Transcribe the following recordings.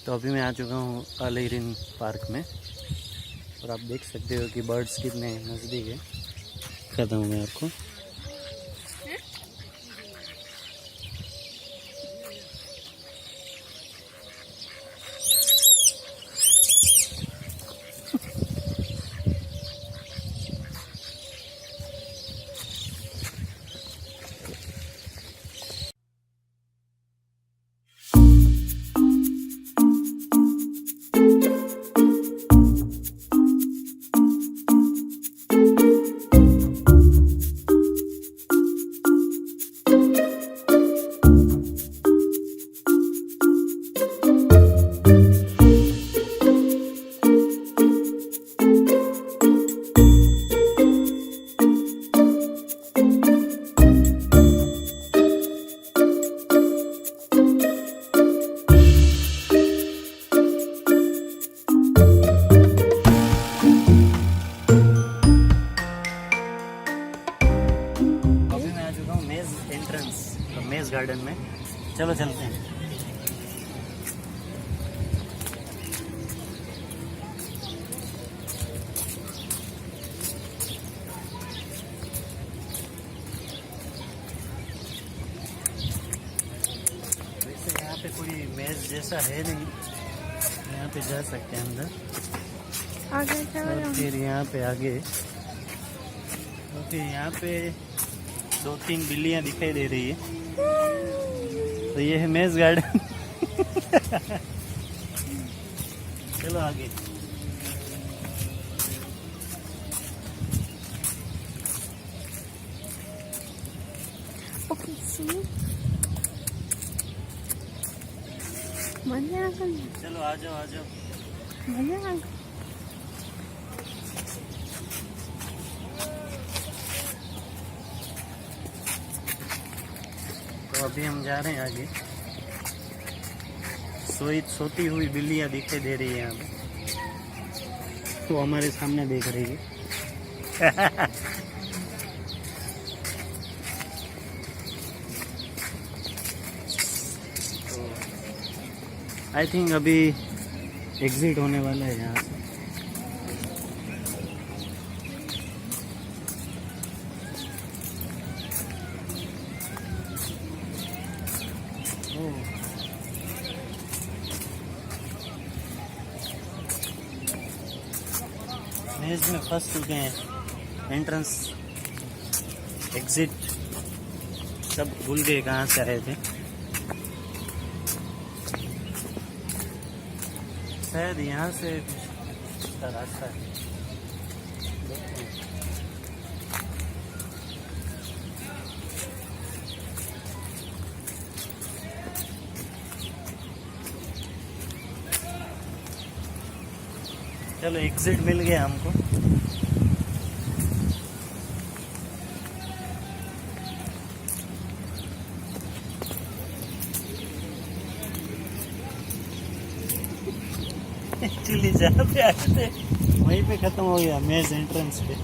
तो अभी मैं आ चुका हूँ अरेन पार्क में और आप देख सकते हो कि बर्ड्स कितने नज़दीक है। दिखाता हूँ मैं आपको। मेज गार्डन में चलो चलते हैं। वैसे यहाँ पे कोई मेज जैसा है नहीं, यहाँ पे जा सकते हैं अंदर आगे और फिर यहाँ पे आगे और फिर यहाँ पे 2-3 बिल्लियाँ दिखाई दे रही है। तो ये है मेज गार्डन। चलो आगे। ओके सुनो, मजा आ गया। चलो आ जाओ आ जाओ। मजा आ गया। तो अभी हम जा रहे हैं आगे। सोती हुई बिल्लियाँ दिखाई दे रही है यहाँ पे, तो हमारे सामने देख रही है। तो आई थिंक अभी एग्जिट होने वाला है यहाँ से। मेज में फंस चुके हैं। एंट्रेंस एग्जिट सब भूल गए कहाँ से आए थे। शायद यहाँ से का रास्ता है। चलो एग्जिट मिल गया हमको। एक्चुअली जहाँ पे आए थे वहीं पे खत्म हो गया मेज एंट्रेंस पे।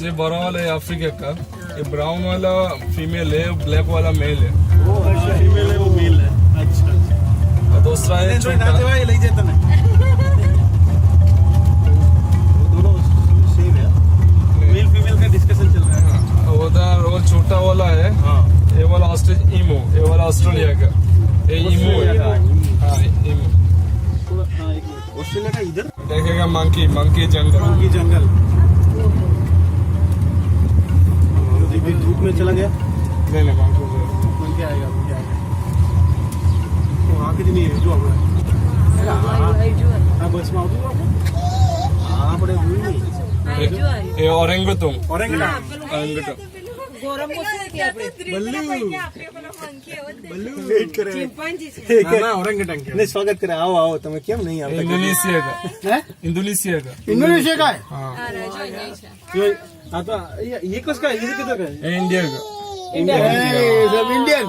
ये बड़ा वाला है अफ्रीका का, ये ब्राउन वाला फीमेल है, ब्लैक वाला मेल है। वो फीमेल है, वो मेल है। अच्छा और दूसरा है छोटा। दोनों सेम है, मेल फीमेल का डिस्कशन चल रहा है। उधर वो छोटा वाला है, हाँ ये वाला इमो, ये वाला ऑस्ट्रेलिया का, ये इमो है। हाँ इमो। ऑस्ट्रेलिया का इधर देखेगा मंकी जंगल। की जंगल धूप में चला गया। नहीं मंकी क्या आएगा तो वहाँ के दिन ये जो बस में हाँ बड़े ये ओरेंगुटन। वेट करे नहीं स्वागत करे। आओ आओ તમે કેમ नहीं आओ? इंडोनेशिया का है। इंडोनेशिया का है। हाँ हाँ तो ये किसका है? ये किधर का है? ये इंडिया का। सब इंडियन।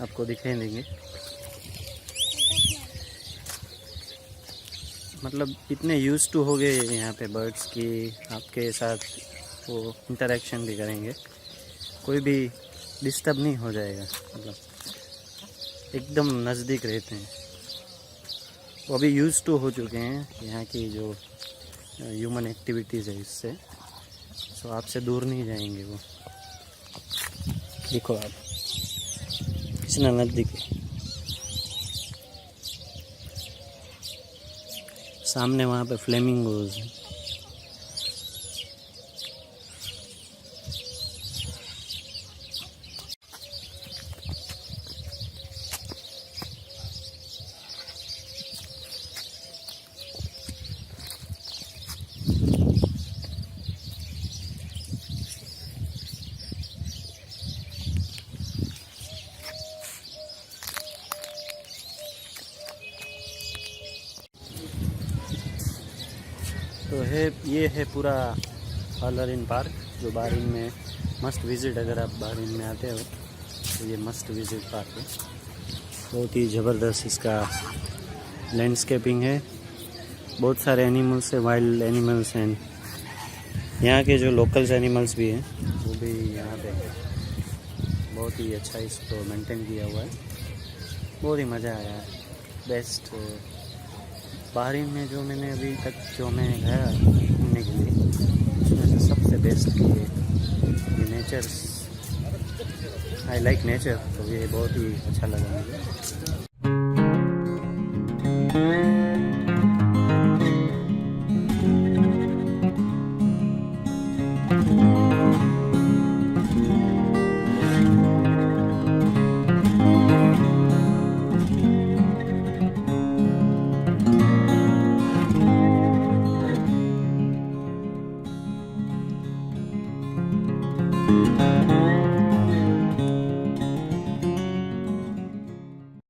आपको दिखाई देंगे। मतलब इतने यूज टू हो गए यहाँ पे बर्ड्स की, आपके साथ वो इंटरेक्शन भी करेंगे, कोई भी डिस्टर्ब नहीं हो जाएगा। मतलब एकदम नज़दीक रहते हैं। वो अभी यूज टू हो चुके हैं यहाँ की जो ह्यूमन एक्टिविटीज़ है इससे, सो आपसे दूर नहीं जाएंगे वो। देखो आप कितना नज़दीक है, सामने वहाँ पे फ्लेमिंगोज हैं। तो ये है पूरा अरेन पार्क, जो बहरीन में मस्ट विज़िट। अगर आप बहरीन में आते हो तो ये मस्ट विज़िट पार्क है। बहुत ही ज़बरदस्त इसका लैंडस्केपिंग है, बहुत सारे एनिमल्स है, वाइल्ड एनिमल्स हैं। यहाँ के जो लोकल्स एनिमल्स भी हैं वो भी यहाँ पे है। बहुत ही अच्छा इसको मेंटेन किया हुआ है, बहुत ही मज़ा आया है। बेस्ट बहरीन में जो मैंने अभी तक जो मैं गया घूमने के लिए, उसमें से सबसे बेस्ट ये नेचर। आई लाइक नेचर, तो ये बहुत ही अच्छा लगा मुझे। है।